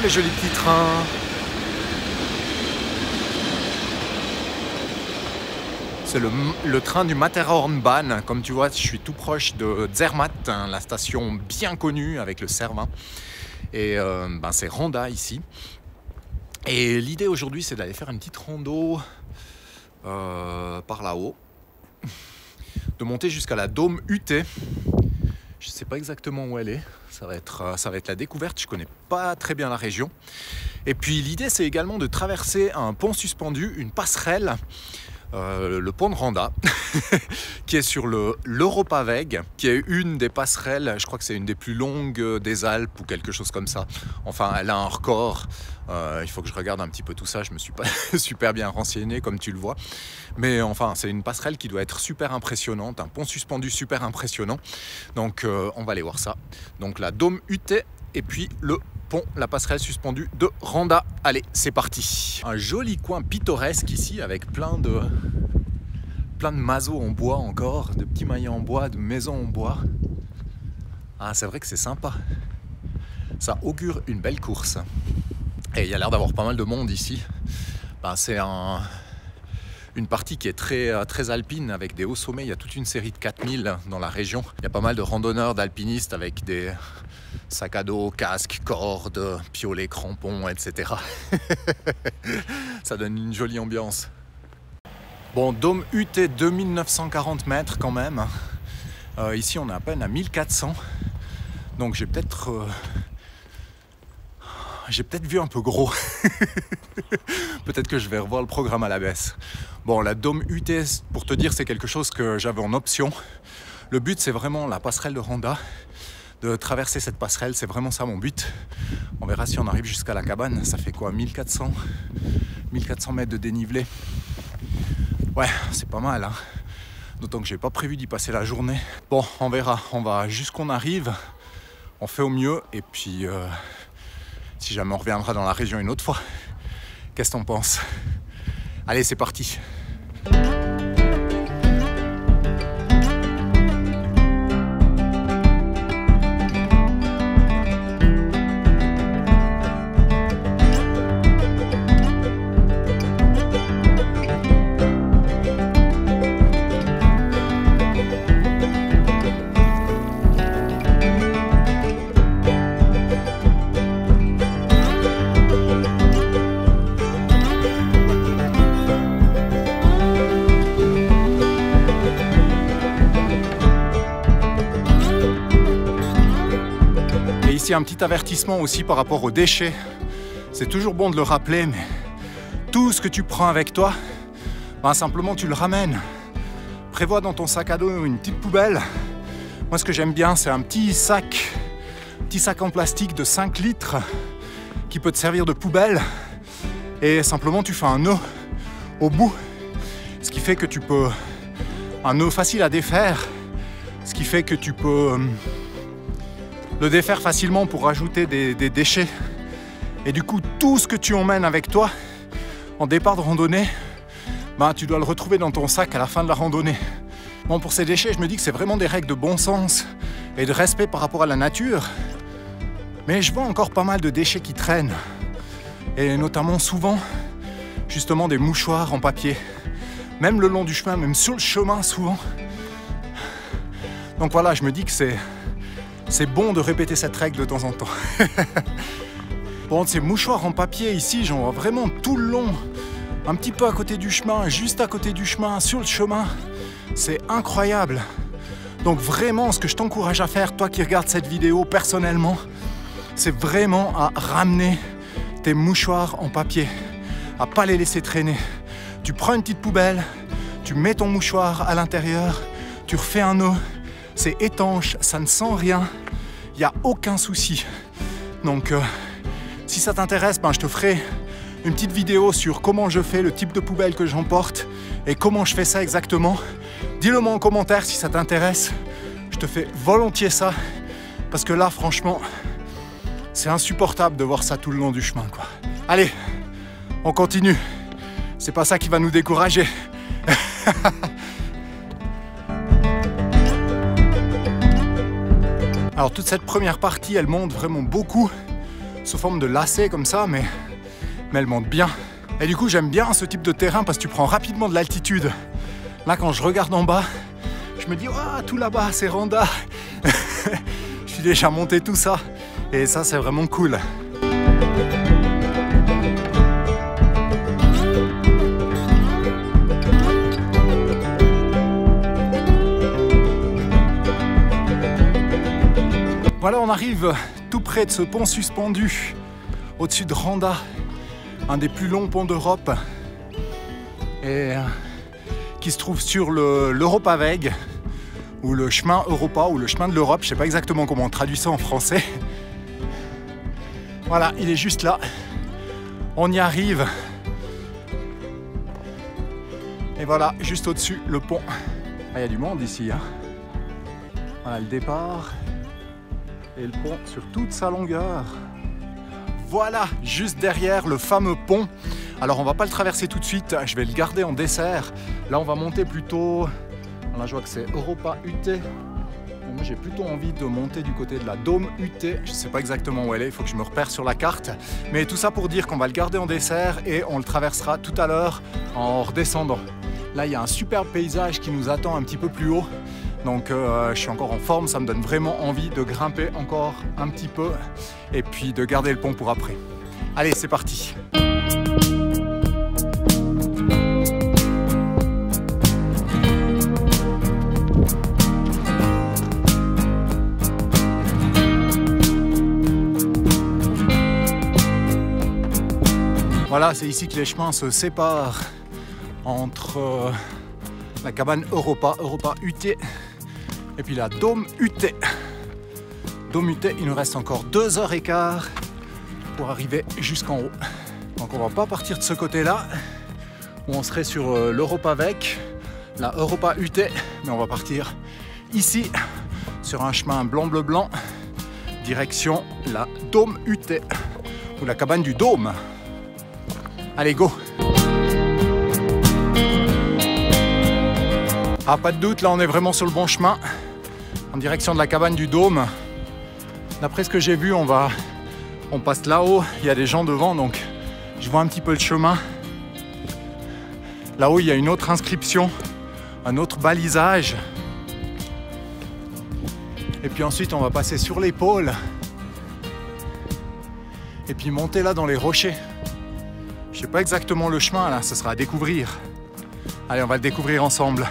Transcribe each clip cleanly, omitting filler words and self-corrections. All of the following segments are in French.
les jolis petits trains. C'est le train du Matterhornbahn. Comme tu vois, je suis tout proche de Zermatt, hein, la station bien connue avec le Cervin. Et c'est Randa ici. Et l'idée aujourd'hui, c'est d'aller faire une petite rando par là-haut, de monter jusqu'à la Dôme UT. Je ne sais pas exactement où elle est. Ça va être la découverte. Je ne connais pas très bien la région. Et puis l'idée, c'est également de traverser un pont suspendu, une passerelle. Le pont de Randa qui est sur l'Europaveg, qui est une des passerelles, je crois que c'est une des plus longues des Alpes ou quelque chose comme ça. Enfin, elle a un record. Il faut que je regarde un petit peu tout ça. Je me suis pas super bien renseigné comme tu le vois. Mais enfin, c'est une passerelle qui doit être super impressionnante, un pont suspendu super impressionnant. Donc on va aller voir ça. Donc la Dôme UT et puis le pont, la passerelle suspendue de Randa. Allez, c'est parti. Un joli coin pittoresque ici avec plein de masos en bois encore, de petits maillets en bois, de maisons en bois. Ah, c'est vrai que c'est sympa. Ça augure une belle course. Et il y a l'air d'avoir pas mal de monde ici. C'est une partie qui est très alpine avec des hauts sommets. Il y a toute une série de 4000 dans la région. Il y a pas mal de randonneurs, d'alpinistes avec des sacs à dos, casques, cordes, piolets, crampons, etc. Ça donne une jolie ambiance. Bon, Dôme UT 2940 mètres quand même. Ici on est à peine à 1400. Donc j'ai peut-être vu un peu gros. Peut-être que je vais revoir le programme à la baisse. Bon, la Dôme UT, pour te dire, c'est quelque chose que j'avais en option. Le but, c'est vraiment la passerelle de Randa. De traverser cette passerelle, c'est vraiment ça mon but. On verra si on arrive jusqu'à la cabane. Ça fait quoi, 1400 mètres de dénivelé. Ouais, c'est pas mal, hein. D'autant que j'ai pas prévu d'y passer la journée. Bon, on verra. On va jusqu'on arrive. On fait au mieux. Et puis, si jamais on reviendra dans la région une autre fois, qu'est-ce que t'en penses? Allez, c'est parti. Ici, un petit avertissement aussi par rapport aux déchets. C'est toujours bon de le rappeler, mais tout ce que tu prends avec toi, simplement tu le ramènes. Prévois dans ton sac à dos une petite poubelle. Moi, ce que j'aime bien, c'est un petit sac en plastique de 5 litres qui peut te servir de poubelle. Et simplement, tu fais un nœud au bout. Ce qui fait que tu peux... Un nœud facile à défaire. Ce qui fait que tu peux... le défaire facilement pour rajouter des déchets. Et du coup, tout ce que tu emmènes avec toi en départ de randonnée, tu dois le retrouver dans ton sac à la fin de la randonnée. Bon, pour ces déchets, je me dis que c'est vraiment des règles de bon sens et de respect par rapport à la nature. Mais je vois encore pas mal de déchets qui traînent. Et notamment souvent, justement, des mouchoirs en papier. Même le long du chemin, même sur le chemin souvent. Donc voilà, je me dis que c'est bon de répéter cette règle de temps en temps. Bon, ces mouchoirs en papier ici, j'en vois vraiment tout le long. Un petit peu à côté du chemin, juste à côté du chemin, sur le chemin. C'est incroyable. Donc vraiment, ce que je t'encourage à faire, toi qui regardes cette vidéo personnellement, c'est vraiment à ramener tes mouchoirs en papier. À pas les laisser traîner. Tu prends une petite poubelle, tu mets ton mouchoir à l'intérieur, tu refais un nœud. C'est étanche, ça ne sent rien, il n'y a aucun souci. Donc si ça t'intéresse, je te ferai une petite vidéo sur comment je fais, le type de poubelle que j'emporte et comment je fais ça exactement. Dis-le moi en commentaire si ça t'intéresse. Je te fais volontiers ça parce que là, franchement, c'est insupportable de voir ça tout le long du chemin, quoi. Allez, on continue. C'est pas ça qui va nous décourager. Alors toute cette première partie, elle monte vraiment beaucoup. sous forme de lacets comme ça, mais elle monte bien. Et du coup, j'aime bien ce type de terrain parce que tu prends rapidement de l'altitude. Là, quand je regarde en bas, je me dis, oh, tout là-bas, c'est Randa. Je suis déjà monté tout ça. Et ça, c'est vraiment cool. Voilà, on arrive tout près de ce pont suspendu au-dessus de Randa, un des plus longs ponts d'Europe, et qui se trouve sur l'Europaveg, ou le chemin Europa, ou le chemin de l'Europe, je ne sais pas exactement comment on traduit ça en français. Voilà, il est juste là, on y arrive. Et voilà, juste au-dessus, le pont. Ah, il y a du monde ici, hein. Voilà le départ. Et le pont sur toute sa longueur. Voilà, juste derrière le fameux pont. Alors on va pas le traverser tout de suite, je vais le garder en dessert. Là on va monter plutôt, là je vois que c'est Europa UT. Moi j'ai plutôt envie de monter du côté de la Dôme UT. Je sais pas exactement où elle est, il faut que je me repère sur la carte. Mais tout ça pour dire qu'on va le garder en dessert et on le traversera tout à l'heure en redescendant. Là il y a un superbe paysage qui nous attend un petit peu plus haut. Donc je suis encore en forme, ça me donne vraiment envie de grimper encore un petit peu et puis de garder le pont pour après. Allez, c'est parti! Voilà, c'est ici que les chemins se séparent entre la cabane Europa UT et puis la Dôme UT. Dôme UT, il nous reste encore 2h15 pour arriver jusqu'en haut. Donc on va pas partir de ce côté-là, où on serait sur l'Europaveg, la Europa UT, mais on va partir ici, sur un chemin blanc-bleu-blanc, direction la Dôme UT, ou la cabane du Dôme. Allez, go! Ah, pas de doute, là on est vraiment sur le bon chemin, en direction de la cabane du Dôme. D'après ce que j'ai vu, on passe là-haut, il y a des gens devant, donc je vois un petit peu le chemin. Là-haut, il y a une autre inscription, un autre balisage. Et puis ensuite, on va passer sur l'épaule. Et puis monter là dans les rochers. Je sais pas exactement le chemin, là, ce sera à découvrir. Allez, on va le découvrir ensemble.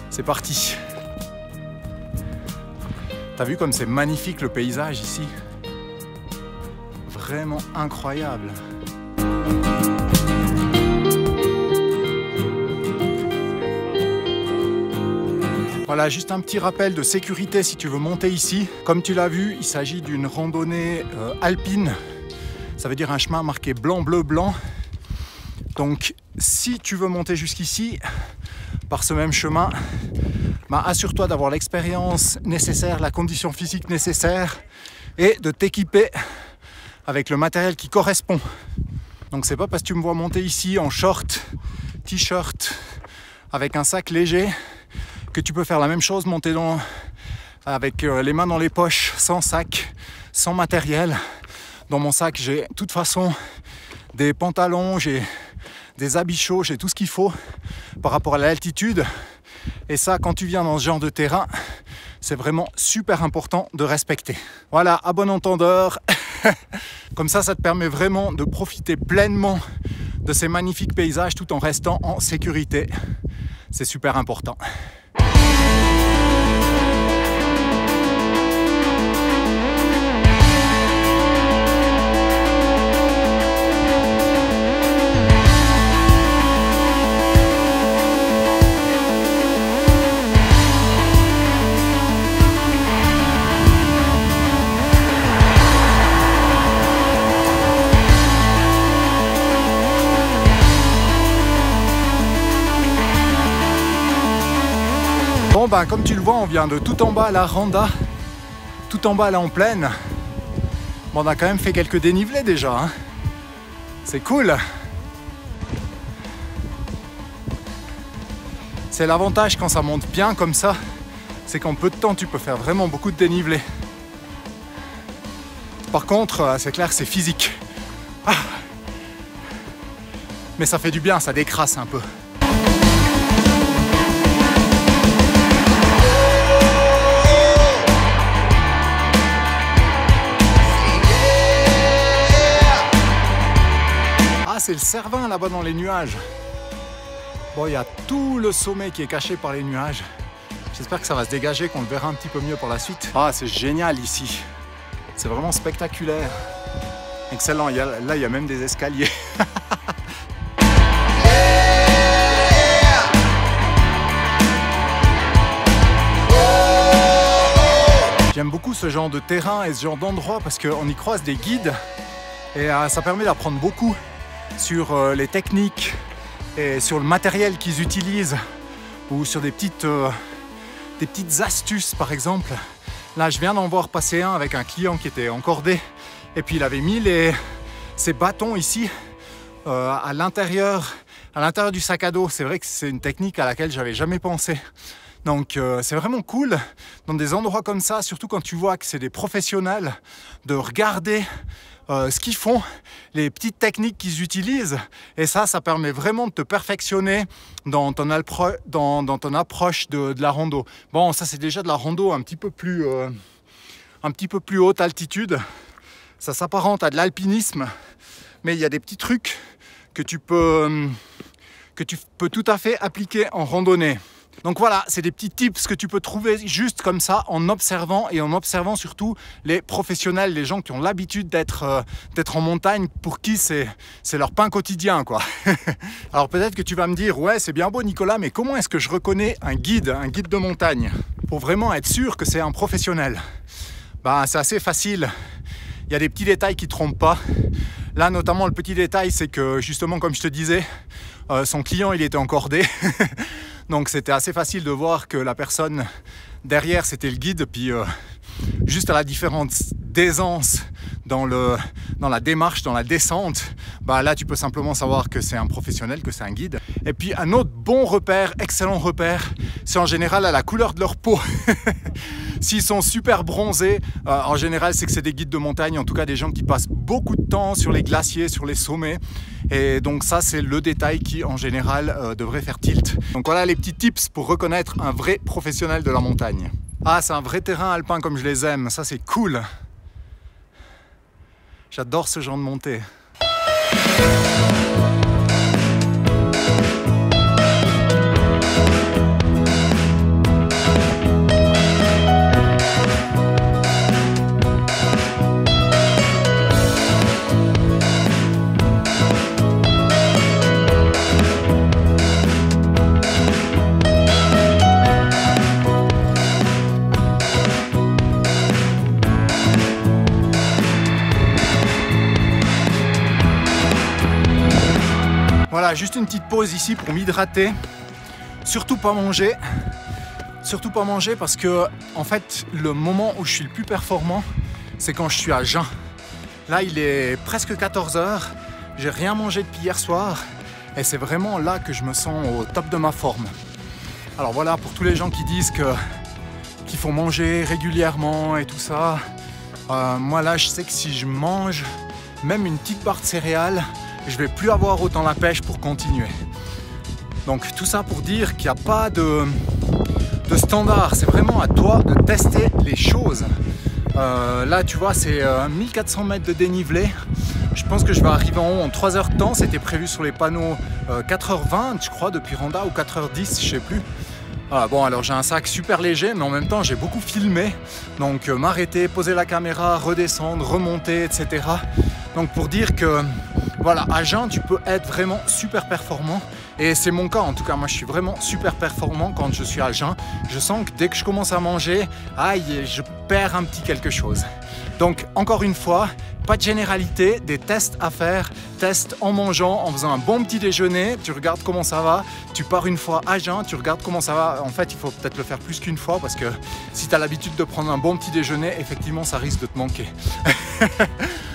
C'est parti. T'as vu comme c'est magnifique le paysage ici? Vraiment incroyable. Voilà, juste un petit rappel de sécurité si tu veux monter ici. Comme tu l'as vu, il s'agit d'une randonnée alpine. Ça veut dire un chemin marqué blanc, bleu, blanc. Donc, si tu veux monter jusqu'ici, par ce même chemin, assure-toi d'avoir l'expérience nécessaire, la condition physique nécessaire et de t'équiper avec le matériel qui correspond. Donc c'est pas parce que tu me vois monter ici en short, t-shirt, avec un sac léger, que tu peux faire la même chose, monter avec les mains dans les poches, sans sac, sans matériel. Dans mon sac, j'ai de toute façon des pantalons, j'ai des habits chauds, j'ai tout ce qu'il faut par rapport à l'altitude. Et ça, quand tu viens dans ce genre de terrain, c'est vraiment super important de respecter. Voilà, à bon entendeur. Comme ça te permet vraiment de profiter pleinement de ces magnifiques paysages tout en restant en sécurité. C'est super important. Bon ben comme tu le vois, on vient de tout en bas à la Randa, tout en bas là en plaine. Bon, on a quand même fait quelques dénivelés déjà, hein. C'est cool. C'est l'avantage quand ça monte bien comme ça, c'est qu'en peu de temps tu peux faire vraiment beaucoup de dénivelés. Par contre, c'est clair, c'est physique. Ah. Mais ça fait du bien, ça décrasse un peu. Ah, c'est le Cervin là-bas dans les nuages. Bon, il y a tout le sommet qui est caché par les nuages. J'espère que ça va se dégager, qu'on le verra un petit peu mieux pour la suite. Ah, c'est génial ici. C'est vraiment spectaculaire. Excellent, là il y a même des escaliers. J'aime beaucoup ce genre de terrain et ce genre d'endroit parce qu'on y croise des guides et ça permet d'apprendre beaucoup sur les techniques et sur le matériel qu'ils utilisent ou sur des petites astuces par exemple. Là je viens d'en voir passer un avec un client qui était encordé et puis il avait mis ses bâtons ici à l'intérieur du sac à dos. C'est vrai que c'est une technique à laquelle j'avais jamais pensé. Donc c'est vraiment cool dans des endroits comme ça, surtout quand tu vois que c'est des professionnels, de regarder ce qu'ils font, les petites techniques qu'ils utilisent. Et ça permet vraiment de te perfectionner dans ton approche de la rando. Bon, ça c'est déjà de la rando un petit peu plus haute altitude. Ça s'apparente à de l'alpinisme, mais il y a des petits trucs que tu peux tout à fait appliquer en randonnée. Donc voilà, c'est des petits tips que tu peux trouver juste comme ça en observant et en observant surtout les professionnels, les gens qui ont l'habitude d'être en montagne, pour qui c'est leur pain quotidien, quoi. Alors peut-être que tu vas me dire, ouais, c'est bien beau Nicolas, mais comment est-ce que je reconnais un guide de montagne pour vraiment être sûr que c'est un professionnel? Ben, c'est assez facile. Il y a des petits détails qui ne trompent pas. Là, notamment, le petit détail, c'est que justement, comme je te disais, son client, il était encordé. Donc, c'était assez facile de voir que la personne derrière, c'était le guide. Puis, juste à la différence d'aisance dans la démarche, dans la descente, bah là, tu peux simplement savoir que c'est un professionnel, que c'est un guide. Et puis, un autre bon repère, excellent repère, c'est en général à la couleur de leur peau. S'ils sont super bronzés, en général, c'est que c'est des guides de montagne, en tout cas des gens qui passent beaucoup de temps sur les glaciers, sur les sommets. Et donc ça, c'est le détail qui, en général, devrait faire tilt. Donc voilà les petits tips pour reconnaître un vrai professionnel de la montagne. Ah, c'est un vrai terrain alpin comme je les aime, ça c'est cool. J'adore ce genre de montée. Voilà, juste une petite pause ici pour m'hydrater. Surtout pas manger. Surtout pas manger parce que, en fait, le moment où je suis le plus performant, c'est quand je suis à jeun. Là, il est presque 14 h. J'ai rien mangé depuis hier soir. Et c'est vraiment là que je me sens au top de ma forme. Alors voilà, pour tous les gens qui disent qu'il faut manger régulièrement et tout ça. Moi là, je sais que si je mange même une petite barre de céréales, je vais plus avoir autant la pêche pour continuer. Donc tout ça pour dire qu'il n'y a pas de standard, c'est vraiment à toi de tester les choses. Là tu vois, c'est 1400 mètres de dénivelé. Je pense que je vais arriver en haut en 3 heures de temps. C'était prévu sur les panneaux 4h20 je crois depuis Randa, ou 4h10, je sais plus. Bon, alors j'ai un sac super léger, mais en même temps j'ai beaucoup filmé. Donc m'arrêter, poser la caméra, redescendre, remonter, etc. Donc pour dire que voilà, à jeun tu peux être vraiment super performant. Et c'est mon cas en tout cas, moi je suis vraiment super performant quand je suis à jeun. Je sens que dès que je commence à manger, aïe, je perds un petit quelque chose. Donc encore une fois, pas de généralité, des tests à faire, tests en mangeant, en faisant un bon petit déjeuner, tu regardes comment ça va, tu pars une fois à jeun, tu regardes comment ça va. En fait, il faut peut-être le faire plus qu'une fois parce que si tu as l'habitude de prendre un bon petit déjeuner, effectivement, ça risque de te manquer.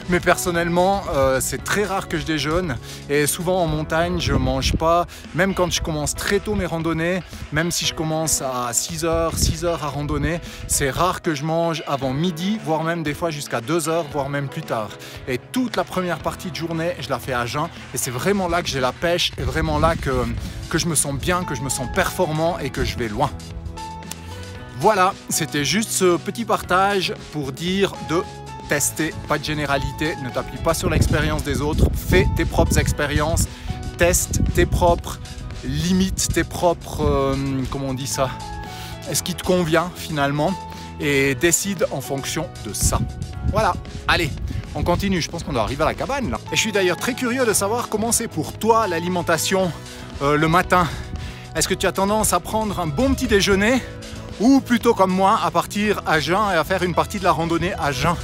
Mais personnellement, c'est très rare que je déjeune et souvent en montagne, je mange pas. Même quand je commence très tôt mes randonnées, même si je commence à 6h à randonner, c'est rare que je mange avant midi, voire même des fois jusqu'à 2h, voire même plus tard. Et toute la première partie de journée, je la fais à jeun et c'est vraiment là que j'ai la pêche et vraiment là que je me sens bien, que je me sens performant et que je vais loin. Voilà, c'était juste ce petit partage pour dire de tester, pas de généralité, ne t'appuie pas sur l'expérience des autres, fais tes propres expériences, teste tes propres limites, tes propres, comment on dit ça, est-ce qui te convient finalement et décide en fonction de ça. Voilà, allez, on continue, je pense qu'on doit arriver à la cabane là. Et je suis d'ailleurs très curieux de savoir comment c'est pour toi l'alimentation le matin. Est-ce que tu as tendance à prendre un bon petit déjeuner ou plutôt comme moi à partir à jeun et à faire une partie de la randonnée à jeun?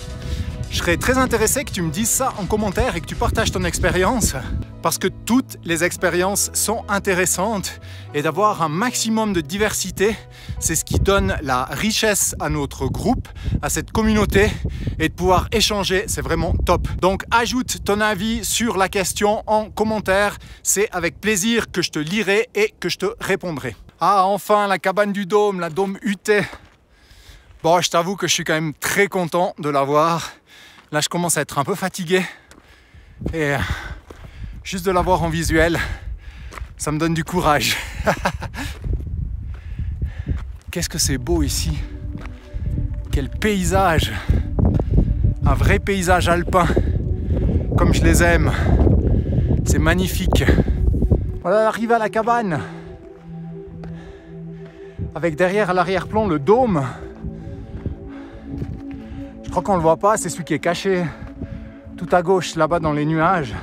Je serais très intéressé que tu me dises ça en commentaire et que tu partages ton expérience parce que toutes les expériences sont intéressantes et d'avoir un maximum de diversité, c'est ce qui donne la richesse à notre groupe, à cette communauté et de pouvoir échanger, c'est vraiment top. Donc ajoute ton avis sur la question en commentaire, c'est avec plaisir que je te lirai et que je te répondrai. Ah enfin la cabane du Dôme, la Dôme UT. Bon, je t'avoue que je suis quand même très content de l'avoir. Là, je commence à être un peu fatigué et juste de l'avoir en visuel, ça me donne du courage. Qu'est-ce que c'est beau ici! Quel paysage! Un vrai paysage alpin, comme je les aime. C'est magnifique. Voilà, arrivé à la cabane, avec derrière à l'arrière-plan le dôme. Je crois qu'on ne le voit pas, c'est celui qui est caché tout à gauche là-bas dans les nuages.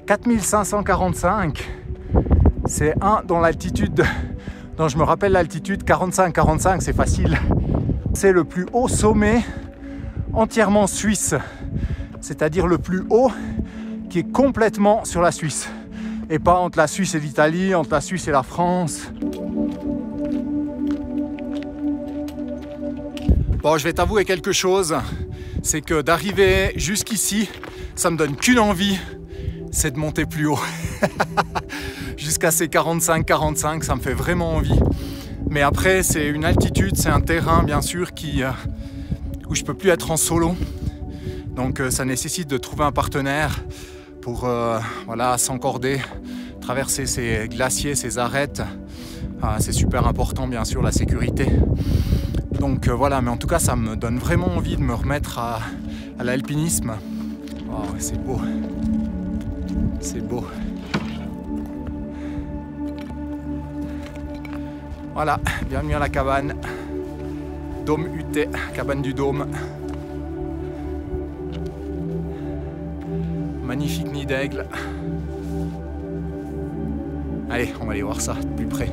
4545, c'est un dont l'altitude, dont je me rappelle l'altitude, 45-45, c'est facile. C'est le plus haut sommet entièrement suisse, c'est-à-dire le plus haut qui est complètement sur la Suisse et pas entre la Suisse et l'Italie, entre la Suisse et la France. Bon, je vais t'avouer quelque chose, c'est que d'arriver jusqu'ici, ça me donne qu'une envie, c'est de monter plus haut. Jusqu'à ces 45-45, ça me fait vraiment envie. Mais après, c'est une altitude, c'est un terrain bien sûr où je ne peux plus être en solo. Donc ça nécessite de trouver un partenaire pour voilà, s'encorder, traverser ces glaciers, ces arêtes. C'est super important bien sûr la sécurité. Donc voilà, mais en tout cas ça me donne vraiment envie de me remettre à l'alpinisme. Oh, c'est beau. C'est beau. Voilà, bienvenue à la cabane. Dôme UT, cabane du Dôme. Magnifique nid d'aigle. Allez, on va aller voir ça de plus près.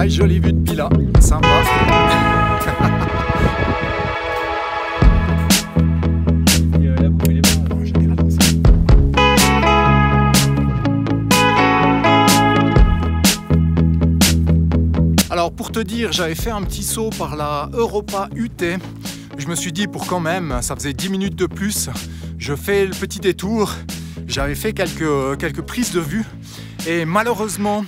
Jolie vue de Pila, sympa. te dire, j'avais fait un petit saut par la Europa UT. Je me suis dit, pour quand même, ça faisait 10 minutes de plus, je fais le petit détour. J'avais fait quelques prises de vue et malheureusement,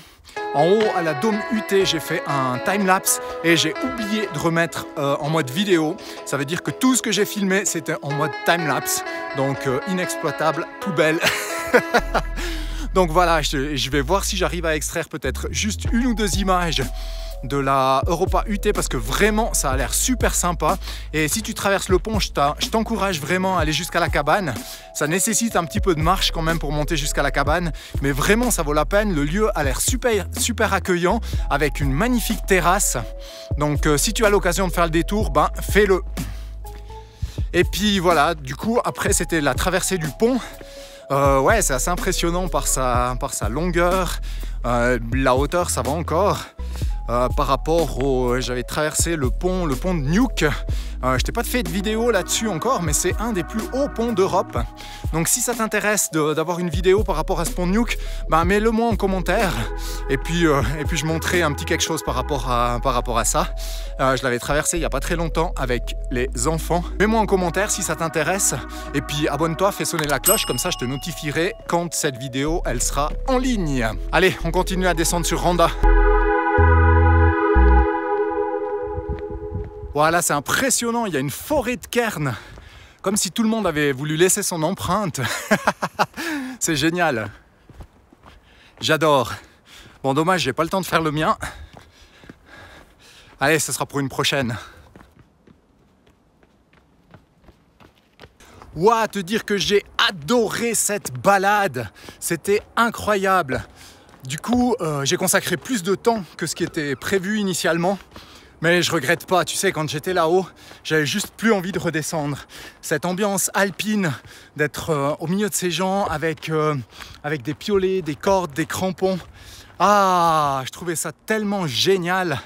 en haut à la Dôme UT, j'ai fait un time-lapse et j'ai oublié de remettre en mode vidéo. Ça veut dire que tout ce que j'ai filmé, c'était en mode time-lapse. Donc inexploitable, poubelle. Donc voilà, je vais voir si j'arrive à extraire peut-être juste une ou deux images de la Europa UT parce que vraiment ça a l'air super sympa. Et si tu traverses le pont, je t'encourage vraiment à aller jusqu'à la cabane. Ça nécessite un petit peu de marche quand même pour monter jusqu'à la cabane, mais vraiment ça vaut la peine. Le lieu a l'air super accueillant avec une magnifique terrasse. Donc si tu as l'occasion de faire le détour, ben fais-le. Et puis voilà, du coup après c'était la traversée du pont. Ouais, c'est assez impressionnant par sa longueur. La hauteur ça va encore. Par rapport au... J'avais traversé le pont de Nuuk. Je t'ai pas fait de vidéo là-dessus encore, mais c'est un des plus hauts ponts d'Europe. Donc si ça t'intéresse d'avoir une vidéo par rapport à ce pont de Nuuk, ben mets-le moi en commentaire. Et puis je montrerai un petit quelque chose par rapport à ça. Je l'avais traversé il n'y a pas très longtemps avec les enfants. Mets-moi en commentaire si ça t'intéresse. Et puis abonne-toi, fais sonner la cloche, comme ça je te notifierai quand cette vidéo elle sera en ligne. Allez, on continue à descendre sur Randa. Voilà, c'est impressionnant, il y a une forêt de cairns. Comme si tout le monde avait voulu laisser son empreinte. C'est génial. J'adore. Bon, dommage, j'ai pas le temps de faire le mien. Allez, ce sera pour une prochaine. Ouah, te dire que j'ai adoré cette balade. C'était incroyable. Du coup, j'ai consacré plus de temps que ce qui était prévu initialement. Mais je regrette pas, tu sais, quand j'étais là-haut, j'avais juste plus envie de redescendre. Cette ambiance alpine, d'être au milieu de ces gens avec des piolets, des cordes, des crampons. Ah, je trouvais ça tellement génial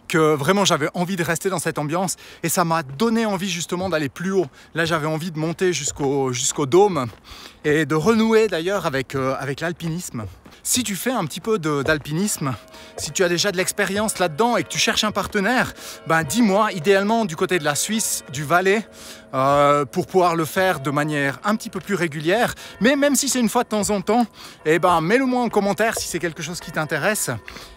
que vraiment j'avais envie de rester dans cette ambiance et ça m'a donné envie justement d'aller plus haut. Là, j'avais envie de monter jusqu'au dôme et de renouer d'ailleurs avec l'alpinisme. Si tu fais un petit peu d'alpinisme, si tu as déjà de l'expérience là-dedans et que tu cherches un partenaire, ben dis-moi, idéalement du côté de la Suisse, du Valais, pour pouvoir le faire de manière un petit peu plus régulière. Mais même si c'est une fois de temps en temps, eh ben, mets-le moi en commentaire si c'est quelque chose qui t'intéresse.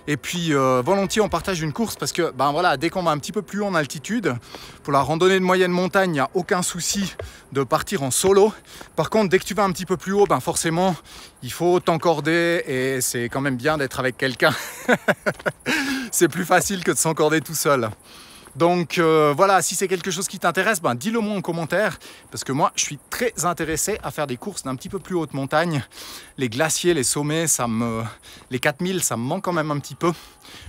Et puis volontiers on partage une course parce que ben, voilà, dès qu'on va un petit peu plus haut en altitude, pour la randonnée de moyenne montagne, il n'y a aucun souci de partir en solo. Par contre, dès que tu vas un petit peu plus haut, ben, forcément, il faut t'encorder et c'est quand même bien d'être avec quelqu'un. C'est plus facile que de s'encorder tout seul. Donc voilà, si c'est quelque chose qui t'intéresse, ben, dis-le moi en commentaire parce que moi je suis très intéressé à faire des courses d'un petit peu plus haute montagne. Les glaciers, les sommets, les 4000 ça me manque quand même un petit peu.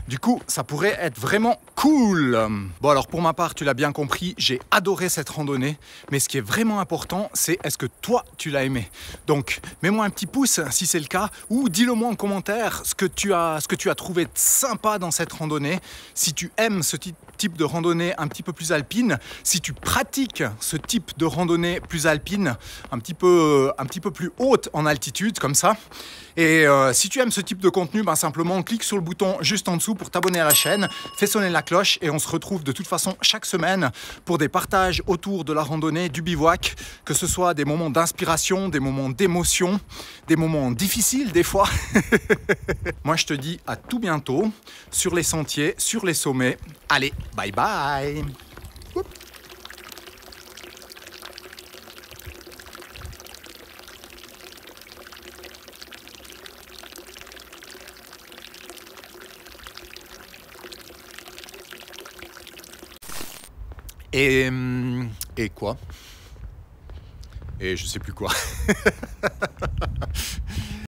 Du coup, ça pourrait être vraiment cool. Bon alors pour ma part, tu l'as bien compris, j'ai adoré cette randonnée. Mais ce qui est vraiment important, c'est est-ce que toi, tu l'as aimé? Donc, mets-moi un petit pouce si c'est le cas. Ou dis-le moi en commentaire ce que tu as trouvé sympa dans cette randonnée. Si tu aimes ce type de randonnée un petit peu plus alpine. Si tu pratiques ce type de randonnée plus alpine, un petit peu plus haute en altitude, comme ça. Et si tu aimes ce type de contenu, ben simplement clique sur le bouton juste en dessous pour t'abonner à la chaîne, fais sonner la cloche et on se retrouve de toute façon chaque semaine pour des partages autour de la randonnée, du bivouac, que ce soit des moments d'inspiration, des moments d'émotion, des moments difficiles des fois. Moi je te dis à tout bientôt sur les sentiers, sur les sommets. Allez, bye bye. Oups. Et quoi? Et je sais plus quoi.